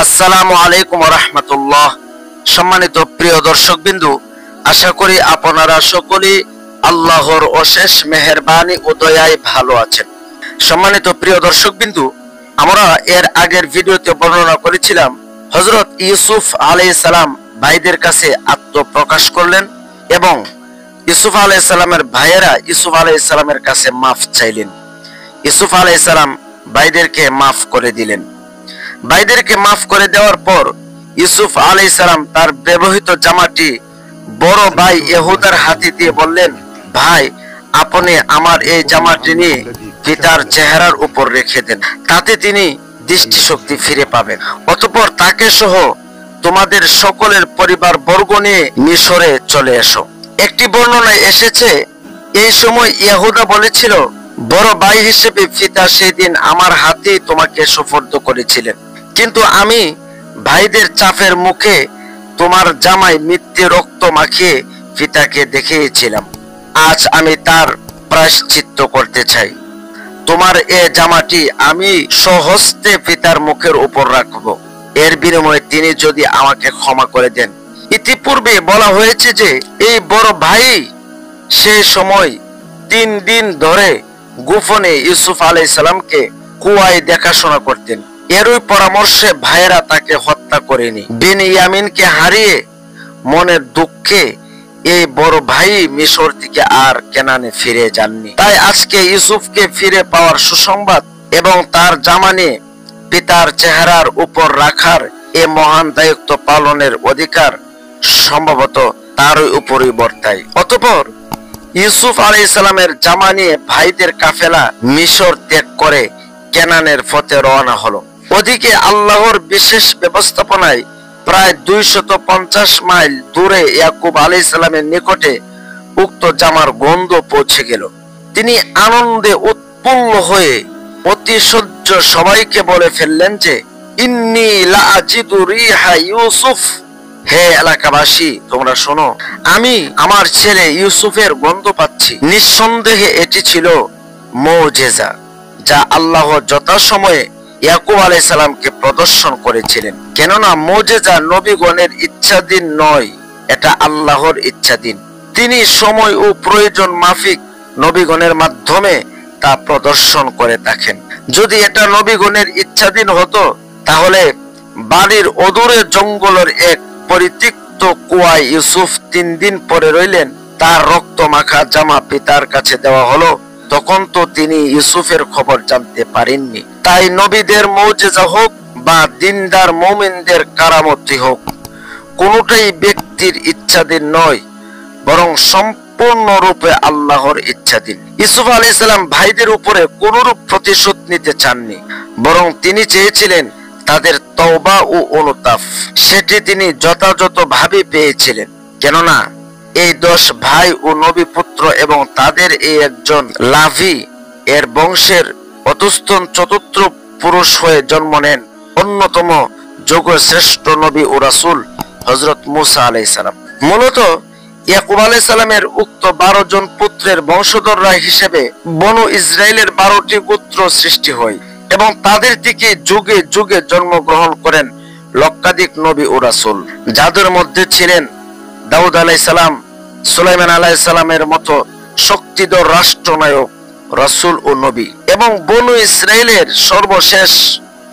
আসসালামু আলাইকুম ওয়া রাহমাতুল্লাহ। সম্মানিত প্রিয় দর্শকবিন্দু, আশা করি আপনারা সকলেই আল্লাহর অশেষ মেহেরবানি ও দয়ায় ভালো আছেন। সম্মানিত প্রিয় দর্শকবিন্দু, আমরা এর আগের ভিডিওতে বর্ণনা করেছিলাম হযরত ইউসুফ আলাইহিস সালাম ভাইদের কাছে আত্মপ্রকাশ করলেন এবং ইউসুফ আলাইহিস সালামের ভাইয়েরা ইউসুফ আলাইহিস সালামের কাছে মাফ চাইলেন। ইউসুফ আলাইহিস সালাম ভাইদেরকে মাফ করে দিলেন। ভাইদেরকে মাফ করে দেওয়ার পর ইউসুফ আলাইহিস সালাম তার ব্যবহৃত জামাটি বড় ভাই ইহুদার হাতে দিয়ে বললেন, ভাই, আপনি আমার এই জামাটি নিয়ে পিতার চেহারার উপর রেখে দেন, তাতে তিনি দৃষ্টিশক্তি ফিরে পাবেন। অতঃপর তাকে সহ তোমাদের সকলের পরিবার বর্গ নিয়ে মিশরে চলে এসো। একটি বর্ণনায় এসেছে, এই সময় ইহুদা বলেছিল, বড় ভাই হিসেবে পিতা সেদিন আমার হাতে তোমাকে সুপর্দ করেছিলেন, কিন্তু আমি ভাইদের চাপের মুখে তোমার জামায় মিথ্যে রক্ত মাখিয়ে পিতাকে দেখিয়েছিলাম। আজ আমি তার প্রায়শ্চিত্ত করতে চাই। তোমার এ জামাটি আমি স্বহস্তে পিতার মুখের উপর রাখব, এর বিনিময়ে তিনি যদি আমাকে ক্ষমা করে দেন। ইতিপূর্বে বলা হয়েছে যে এই বড় ভাই সেই সময় 3 দিন ধরে গোপনে ইউসুফ আলাইহিস সালামকে কুয়ায় দেখাশোনা করতেন। এরই পরামর্শে ভাইয়েরা তাকে হত্যা করেনি। বিনয়ামিনকে হারিয়ে মনের দুঃখে এই বড় ভাই মিশর থেকে আর কেনানে ফিরে যাননি। তাই আজকে ইউসুফকে ফিরে পাওয়ার সুসংবাদ এবং তার জামানে পিতার চেহারার উপর রাখার এ মহান দায়িত্ব পালনের অধিকার সম্ভবত তারই উপরই বর্তায়। অতঃপর ইউসুফ আলাইহিস সালামের জামা নিয়ে ভাইদের কাফেলা মিশর ত্যাগ করে কেনানের পথে রওনা হলো। ওদিকে আল্লাহর বিশেষ ব্যবস্থাপনায় প্রায় 250 মাইল দূরে ইয়াকুব আলাইহিস সালামের নিকটে উক্ত জামার গন্ধ পৌঁছে গেল। তিনি আনন্দে উৎফুল্ল হয়ে অতি সহ্য সবাইকে বলে ফেললেন যে, ইন্নী লা আজিদু রিহা ইউসুফ, হে এলাকাবাসী, তোমরা শোনো, আমি আমার ছেলে ইউসুফের গন্ধ পাচ্ছি। নিঃসন্দেহে এটি ছিল মুজিজা, যা আল্লাহ যথাসময়ে ইয়াকুব আলাইহিস সালামকে প্রদর্শন করেছিলেন। কেননা মুজিজা নবীগণের ইচ্ছাধীন নয়, এটা আল্লাহর ইচ্ছাধীন। তিনি সময় ও প্রয়োজন মাফিক নবীগণের মাধ্যমে তা প্রদর্শন করে থাকেন। যদি এটা নবীগণের ইচ্ছাধীন হতো, তাহলে বাড়ির অদূরে জঙ্গলের এক পরিত্যক্ত কুয়ায় ইউসুফ 3 দিন পরে রইলেন। তার রক্ত মাখা জামা পিতার কাছে দেওয়া হলো, তখন তো তিনি ইউসুফের খবর জানতে পারেননি। তাই নবীদের মুজিজা হোক বা দিনদার মুমিনদের কারামতি হোক, কোনটাই ব্যক্তির ইচ্ছাধীন নয়, বরং সম্পূর্ণরূপে আল্লাহর ইচ্ছাধীন। ইউসুফ আলাইহিস সালাম ভাইদের উপরে কোনরূপ প্রতিশোধ নিতে চাননি, বরং তিনি চেয়েছিলেন তাদের তওবা ও অনুতাপ। সেটি তিনি যথাযথভাবে পেয়েছিলেন। কেননা এই 10 ভাই ও নবী পুত্র এবং তাদের এই একজন লাভি এর বংশের অতুস্তন চতুর্থ পুরুষ হয়ে জন্ম নেন অন্যতম যোগশ্রেষ্ঠ নবী ও রাসূল হযরত মুসা আলাইহিস সালাম। মূলত ইয়াকুব আলাইহিস সালামের উক্ত 12 জন পুত্রের বংশধররা হিসেবে বনু ইসরাইলের 12টি গোত্র সৃষ্টি হয় এবং তাদের থেকে যুগে যুগে জন্মগ্রহণ করেন লক্ষাধিক নবী ও রাসূল, যাদের মধ্যে ছিলেন দাউদ আলাইহিস সালাম, সুলাইমান আলাইহিস সালামের মতো শক্তিধর রাষ্ট্রনায়ক, রাসূল ও নবী, এবং বনু ইসরাইলের সর্বশেষ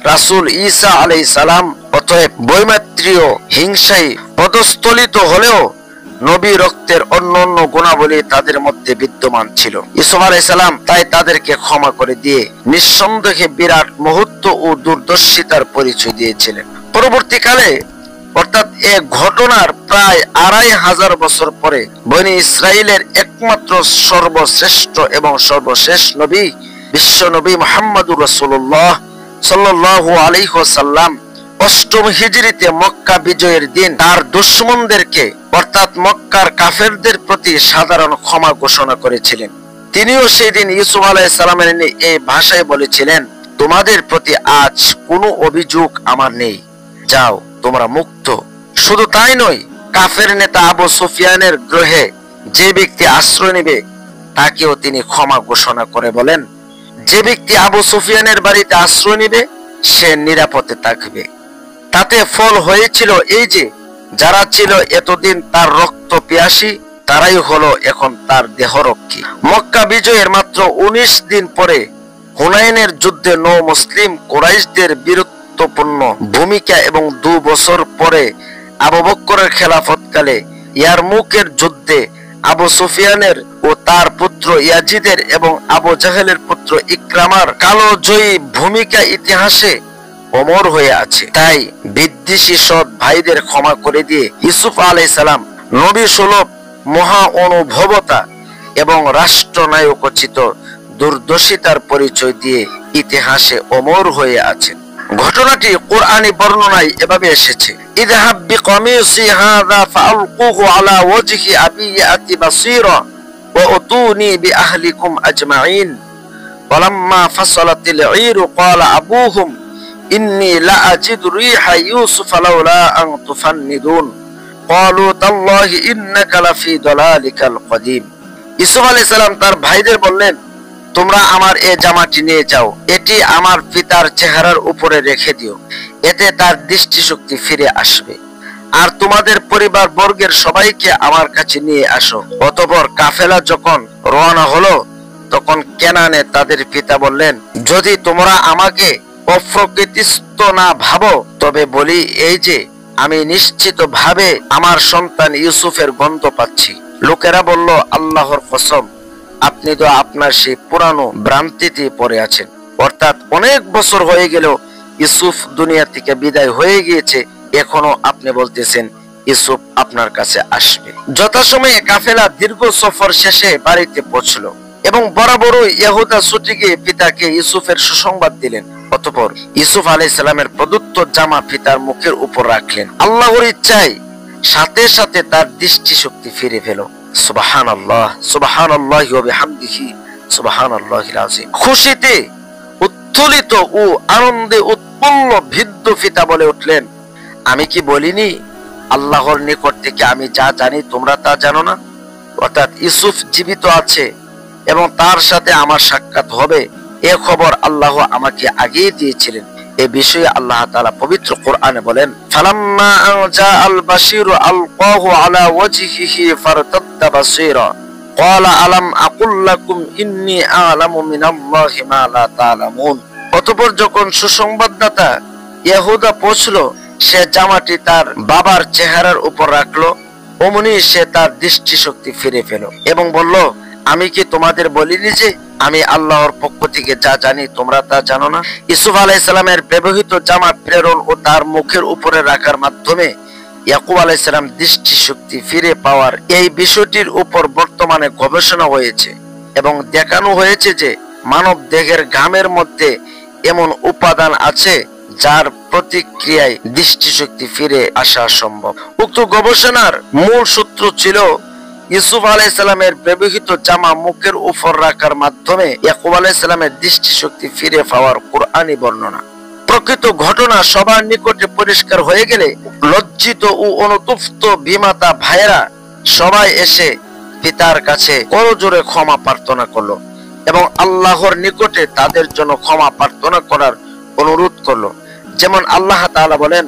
রাসূল ঈসা আলাইহিস সালাম। অতএব বৈমাত্রীয় হিংসায় পদস্থলিত হলেও নবী রক্তের অন্যান্য গুণাবলী তাদের মধ্যে বিদ্যমান ছিল। ইউসুফ আলাইহিস সালাম তাই তাদেরকে ক্ষমা করে দিয়ে নিঃসন্দেহে বিরাট মুহূর্ত ও দূরদর্শিতার পরিচয় দিয়েছিলেন। পরবর্তীকালে অর্থাৎ এক ঘটনার প্রায় 2500 বছর পরে বনী ইসরাইলের একমাত্র সর্বশ্রেষ্ঠ এবং সর্বশেষ নবী বিশ্ব নবী মুহাম্মদুর রাসূলুল্লাহ সাল্লাল্লাহু আলাইহি ওয়াসাল্লাম 8ম হিজরিতে মক্কা বিজয়ের দিন তার দুশমনদেরকে অর্থাৎ মক্কার কাফেরদের প্রতি সাধারণ ক্ষমা ঘোষণা করেছিলেন। তিনিও সেই দিন ইউসুফ আলাইহিস সালামের এই ভাষায় বলেছিলেন, তোমাদের প্রতি আজ কোনো অভিযোগ আমার নেই, যাও, তোমরা মুক্ত। শুধু তাই নয়, কাফের নেতা আবু সুফিয়ানের গ্রহে যে ব্যক্তি আশ্রয় নেবে তাকেও তিনি ক্ষমা ঘোষণা করে বলেন, যে ব্যক্তি আবু সুফিয়ানের বাড়িতে আশ্রয় নেবে সে নিরাপদে থাকবে। তাতে ফল হয়েছিল এই যে যারা ছিল এতদিন তার রক্ত পিয়াসী তারাই হলো এখন তার দেহরক্ষী। মক্কা বিজয়ের মাত্র 19 দিন পরে হুনাইনের যুদ্ধে নৌ মুসলিম কুরাইশদের বীরত্বপূর্ণ ভূমিকা এবং 2 বছর পরে আবু বকরের খেলাফতকালে ইয়ারমুকের যুদ্ধে আবু সুফিয়ানের ও তার পুত্র ইয়াজিদের এবং আবু জাহেলের পুত্র ইকরামার কালো জয়ী ভূমিকা ইতিহাসে অমর হয়ে আছে। তাই বিদ্বেষী সৎ ভাইদের ক্ষমা করে দিয়ে ইউসুফ আলাইহিস সালাম নবী সুলভ মহা অনুভবতা এবং রাষ্ট্রনায়কোচিত দূরদর্শিতার পরিচয় দিয়ে ইতিহাসে অমর হয়ে আছেন। ঘটনাটি কোরআনী বর্ণনায় এভাবে এসেছে, ইযহাব বিকামিসি হাযা ফাআলকুহু আলা ওয়াজহি আবি ইয়াতি বাসীরা ওয়া উতুনি বিআহলিকুম আজমাইন ওয়ালাম্মা ফাসালাতিল ঈরু ক্বালা আবুহুম ইন্নী লা আজিদু রিহা ইউসুফ লাউলা আন তুফান্নিদুন ক্বালু তাল্লাহি ইন্নাকা লাফি দালালিকাল কদিম। ইউসুফ আলাইহিস সালাম তার ভাইদের বললেন, তোমরা আমার এই জামাটি নিয়ে যাও, এটি আমার পিতার চেহারার উপরে রেখে দিও, এতে তার দৃষ্টিশক্তি ফিরে আসবে। আর তোমাদের পরিবার বর্গের সবাইকে আমার কাছে নিয়ে আসো। অতঃপর কাফেলা যখন রওনা হলো তখন কেনানে তাদের পিতা বললেন, যদি তোমরা আমাকে অপ্রকৃতিস্থ না ভাবো তবে বলি এই যে আমি নিশ্চিত ভাবে আমার সন্তান ইউসুফের গন্ধ পাচ্ছি। লোকেরা বলল, আল্লাহর কসম, আপনি তো আপনার সেই পুরানো ভ্রান্তিতে পড়ে আছেন, অর্থাৎ অনেক বছর হয়ে গেল ইউসুফ দুনিয়া থেকে বিদায় হয়ে গিয়েছে, এখনো আপনি বলতেছেন ইউসুফ আপনার কাছে আসবে। যথাসময়ে কাফেলা দীর্ঘ সফর শেষে বাড়িতে পৌঁছলো এবং বরাবরই ইহুদা ছুটে গিয়ে পিতাকে ইউসুফের সুসংবাদ দিলেন। অতঃপর ইউসুফ আলাইহিস সালামের প্রদত্ত জামা পিতার মুখের উপর রাখলেন। আল্লাহর ইচ্ছায় সাথে সাথে তার দৃষ্টিশক্তি ফিরে পেল। সুবহানাল্লাহ, সুবহানাল্লাহি ওয়া বিহামদিহি, সুবহানাল্লাহিল আযীম। খুশিতে উত্থলিত ও আনন্দে উৎপন্ন বৃদ্ধ পিতা বলে উঠলেন, আমি কি বলিনি আল্লাহর নিকট থেকে আমি যা জানি তোমরা তা জানো না? অর্থাৎ ইউসুফ জীবিত আছে এবং তার সাথে আমার সাক্ষাৎ হবে, এ খবর আল্লাহ আমাকে আগেই দিয়েছিলেন। এ বিষয়ে আল্লাহ তাআলা পবিত্র কোরআনে বলেন, ফালাম্মা আনজা আল বাশীরু আলকাহু আলা ওয়াজহিহি ফারতাদ্দা বাসীরা ক্বালা আলাম আকুল লাকুম ইন্নী আ'লামু মিনাল্লাহি মা লা তা'লামুন। অতঃপর যখন সুসংবাদদাতা ইহুদা পৌঁছলো, সে জামাটি তার বাবার চেহারার উপর রাখলো, অমনি সে তার দৃষ্টিশক্তি ফিরে পেল এবং বলল, আমি কি তোমাদের বলিনি যে আমি আল্লাহর পক্ষ থেকে যা জানি তোমরা তা জানো না? ইউসুফ আলাইহিস সালামের ব্যবহৃত জামা প্রেরণ ও তার মুখের উপরে রাখার মাধ্যমে ইয়াকুব আলাইহিস সালাম দৃষ্টিশক্তি ফিরে পাওয়ার এই বিষয়টির উপর বর্তমানে গবেষণা হয়েছে এবং দেখানো হয়েছে যে মানব দেহের ঘামের মধ্যে এমন উপাদান আছে যার প্রতিক্রিয়ায় দৃষ্টিশক্তি ফিরে আসা সম্ভব। উক্ত গবেষণার মূল সূত্র ছিল ইউসুফ আলাইহিস সালামের ব্যবহৃত জামা মুখের উপর রাখার মাধ্যমে ইয়াকুব আলাইহিস সালামের দৃষ্টিশক্তি ফিরে পাওয়ার কোরআনী বর্ণনা। প্রকৃত ঘটনা সবার নিকটে পরিষ্কার হয়ে গেলে লজ্জিত ও অনুতপ্ত বিমাতা ভাইয়েরা সবাই এসে পিতার কাছে করজোড়ে ক্ষমা প্রার্থনা করলো এবং আল্লাহর নিকটে তাদের জন্য ক্ষমা প্রার্থনা করার অনুরোধ করলো। যেমন আল্লাহ তাআলা বলেন,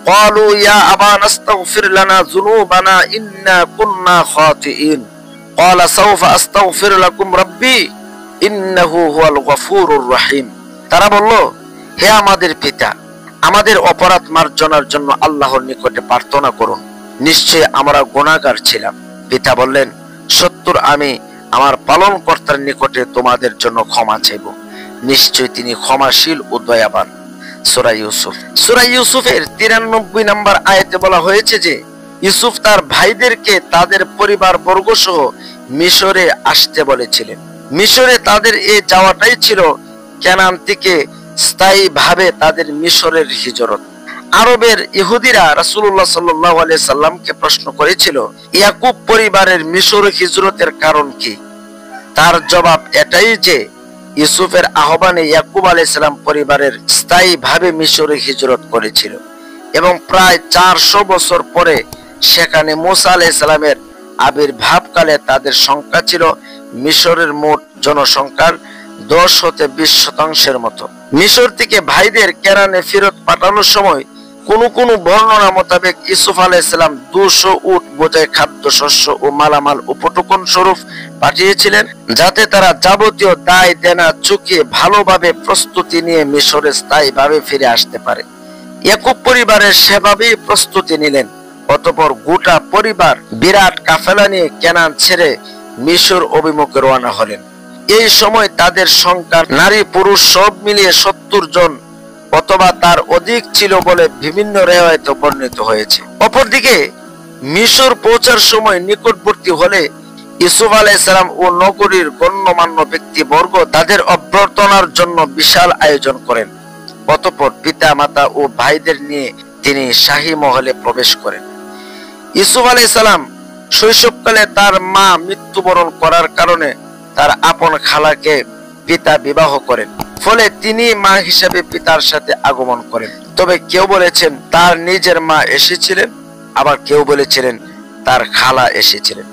ক্বালু ইয়া আবানা আস্তাগফির লানা যুনুবানা ইন্না কুন্না খাতিইন ক্বালা সাওফা আস্তাগফির লাকুম রাব্বি ইন্নাহু হুয়াল গফুরুর রহিম। তারা বলল, হে আমাদের পিতা, আমাদের অপরাধ মার্জনার জন্য আল্লাহর নিকটে প্রার্থনা করুন, নিশ্চয় আমরা গুনাহগার ছিলাম। পিতা বললেন, সত্তর আমি আমার পালনকর্তার নিকটে তোমাদের জন্য ক্ষমা চাইব, নিশ্চয় তিনি ক্ষমাশীল ও দয়াবান। সূরা ইউসুফ। সূরা ইউসুফের 93 নম্বর আয়াতে বলা হয়েছে যে ইউসুফ তার ভাইদেরকে তাদের পরিবার বর্গ সহ মিশরে আসতে বলেছিলেন। মিশরে তাদের এই যাওয়াটাই ছিল কেনান থেকে স্থায়ীভাবে তাদের মিশরের হিজরত। আরবের ইহুদিরা রাসূলুল্লাহ সাল্লাল্লাহু আলাইহি সাল্লামকে প্রশ্ন করেছিল, ইয়াকুব পরিবারের মিশর হিজরতের কারণ কি? তার জবাব এটাই যে ইউসুফের আহ্বানে ইয়াকুব আলাইহিস সালাম পরিবারের স্থায়ীভাবে মিশরে হিজরত করেছিল এবং প্রায় 400 বছর পরে সেখানে মুসা আলাইহিস সালামের আবির্ভাবকালে তাদের সংখ্যা ছিল মিশরের মোট জনসংখ্যার 10 হতে 20% মতো। মিশর থেকে ভাইদের কেরানে ফেরত পাঠানোর সময় কোন বর্ণনা মোতাবেক ইউসুফ আলাইহিস সালাম 200 উট বোঝাই খাদ্যশস্য ও মালামাল উপটকন স্বরূপ পাঠিয়েছিলেন, যাতে তারা যাবতীয় দায় দেনা চুকিয়ে ভালোভাবে প্রস্তুতি নিয়ে মিশরে স্থায়ীভাবে ফিরে আসতে পারে। ইয়াকুব পরিবারের সেভাবেই প্রস্তুতি নিলেন। অতঃপর গোটা পরিবার বিরাট কাফেলা নিয়ে কেনান ছেড়ে মিশর অভিমুখে রওনা হলেন। এই সময় তাদের সংখ্যা নারী পুরুষ সব মিলিয়ে 70 জন অথবা তার অধিক ছিল বলে বিভিন্ন রিওয়ায়েতে বর্ণিত হয়েছে। অপরদিকে মিশর পৌঁছার সময় নিকটবর্তী হলে ইউসুফ আলাইহিস সালাম ও নগরীর গণ্যমান্য ব্যক্তিবর্গ তাদের অভ্যর্থনার জন্য বিশাল আয়োজন করেন। অতঃপর পিতা মাতা ও ভাইদের নিয়ে তিনি শাহী মহলে প্রবেশ করেন। ইউসুফ আলাইহিস সালাম শৈশবকালে তার মা মৃত্যুবরণ করার কারণে তার আপন খালাকে পিতা বিবাহ করেন, ফলে তিনি মা হিসেবে পিতার সাথে আগমন করেন। তবে কেউ বলেছেন তার নিজের মা এসেছিলেন, আবার কেউ বলেছিলেন তার খালা এসেছিলেন।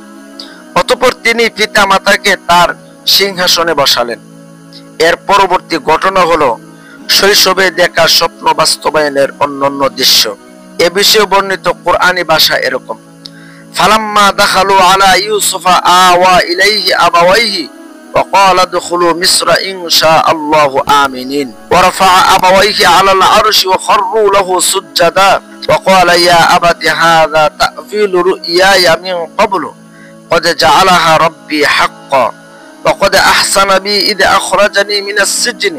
অতঃপর তিনি পিতা মাতাকে তার সিংহাসনে বসালেন। এর পরবর্তী ঘটনা হলো শৈশবে দেখা স্বপ্ন বাস্তবায়নের অন্যান্য দৃশ্য। এ বিষয়ে বর্ণিত কোরআনী ভাষা এরকম: ফালাম্মা দাখালু আলা ইউসুফা আওয়া ইলাইহি আবাওয়াইহি ওয়া ক্বালা দুখুলু মিসরা ইনশাআল্লাহু আমিনিন ওয়া রাফা'a আবাওয়াইহি আলাল আরশি ওয়া খাররু লাহু সুজদাা ওয়া ক্বালা ইয়া আবাতি হাযা তা'ফিলু রু'য়ায়া মিন ক্বাবলু قد جعلها ربي حقا وقد أحسن بي إذ أخرجني من السجن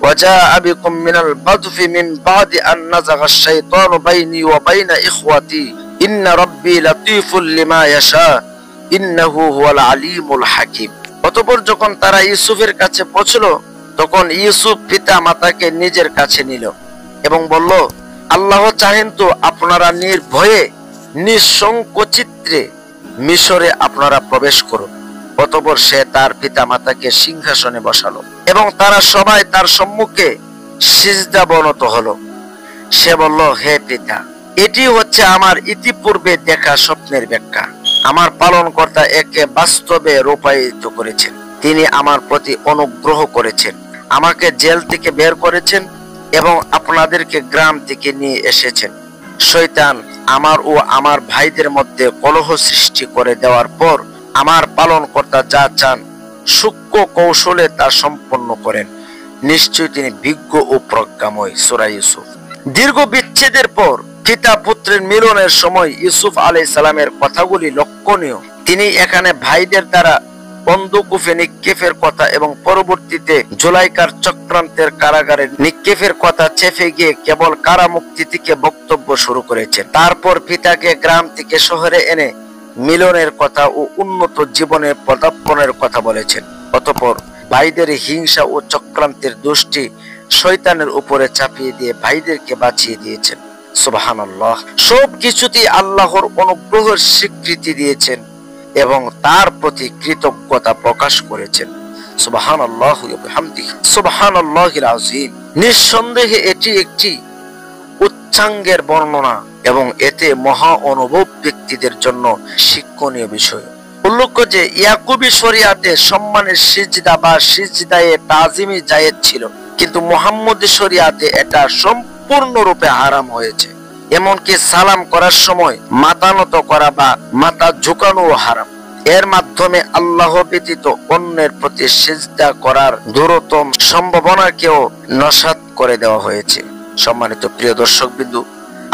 وجاء بكم من البدو من بعد أن نزغ الشيطان بيني وبين إخوتي إن ربي لطيف لما يشاء إنه هو العليم الحكيم। অতঃপর যখন তারা ইউসুফের কাছে পৌঁছল, তখন ইউসুফ পিতা মাতাকে নিজের কাছে নিল এবং বলল, আল্লাহ চাহেন তো আপনারা নির্ভয়ে নিঃসংকোচিত্রে মিশরে আপনারা প্রবেশ করুন। অতঃপর সে তার পিতা মাতাকে সিংহাসনে বসালো এবং তারা সবাই তার সম্মুখে সিজদা বনত হলো। সে বলল, হে পিতা, এটি হচ্ছে আমার ইতিপূর্বে দেখা স্বপ্নের ব্যাখ্যা। আমার পালনকর্তা একে বাস্তবে রূপায়িত করেছেন। তিনি আমার প্রতি অনুগ্রহ করেছেন, আমাকে জেল থেকে বের করেছেন এবং আপনাদেরকে গ্রাম থেকে নিয়ে এসেছেন। শয়তান আমার ও আমার ভাইদের মধ্যে কলহ সৃষ্টি করে দেওয়ার পর আমার পালনকর্তা যা চান সূক্ষ্ম কৌশলে তা সম্পন্ন করেন। নিশ্চয় তিনি বিজ্ঞ ও প্রজ্ঞাময়। সূরা ইউসুফ। দীর্ঘ বিচ্ছেদের পর পিতা পুত্রের মিলনের সময় ইউসুফ আলাইহিস সালামের কথাগুলি লক্ষণীয়। তিনি এখানে ভাইদের দ্বারা অন্ধকূপে নিক্ষেপের কথা এবং পরবর্তীতে জুলাইকার চক্রান্তের কারাগারে নিক্ষেপের কথা চেপে গিয়ে কেবল কারামুক্তি থেকে বক্তব্য শুরু করেছেন। তারপর পিতাকে গ্রাম থেকে শহরে এনে মিলনের কথা ও উন্নত জীবনের পদার্পণের কথা বলেছেন। অতঃপর ভাইদের হিংসা ও চক্রান্তের দোষটি শয়তানের উপরে চাপিয়ে দিয়ে ভাইদেরকে বাঁচিয়ে দিয়েছেন। সুবহানাল্লাহ। সব কিছুতেই আল্লাহর অনুগ্রহের স্বীকৃতি দিয়েছেন এবং তার প্রতি কৃতজ্ঞতা প্রকাশ করেছেন। সুবহানাল্লাহি ওয়া বিহামদিহি সুবহানাল্লাহিল আযীম। নিঃসন্দেহে এটি একটি উচ্চাঙ্গের বর্ণনা এবং এতে মহা অনুভব ব্যক্তিদের জন্য শিক্ষণীয় বিষয়। উল্লেখ্য যে ইয়াকুবী শরিয়াতে সম্মানের সিজদা বা সিজদায়ে তাজিমি জায়েজ ছিল, কিন্তু মুহাম্মদী শরিয়াতে এটা সম্পূর্ণরূপে হারাম হয়েছে। এমনকি সালাম করার সময় মাথা নত করা বা মাথা ঝুঁকানো হারাম। এর মাধ্যমে আল্লাহ ব্যতীত অন্যের প্রতি সিজদা করার দূরতম সম্ভাবনাকেও নস্যাৎ করে দেওয়া হয়েছে। সম্মানিত প্রিয় দর্শকবৃন্দ,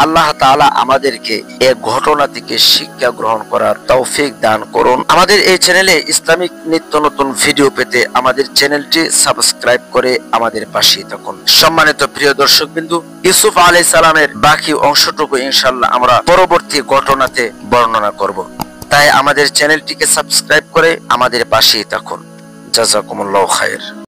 আল্লাহ তাআলা আমাদেরকে এই ঘটনা থেকে শিক্ষা গ্রহণ করার তৌফিক দান করুন। আমাদের এই চ্যানেলে ইসলামিক নিত্য নতুন ভিডিও পেতে আমাদের চ্যানেলটি সাবস্ক্রাইব করে আমাদের পাশে থাকুন। সম্মানিত প্রিয় দর্শকবৃন্দ, ইউসুফ আলাইহিস সালামের বাকি অংশটুকু ইনশাআল্লাহ আমরা পরবর্তী ঘটনাতে বর্ণনা করব। তাই আমাদের চ্যানেলটিকে সাবস্ক্রাইব করে আমাদের পাশে থাকুন। জাযাকুমুল্লাহু খায়র।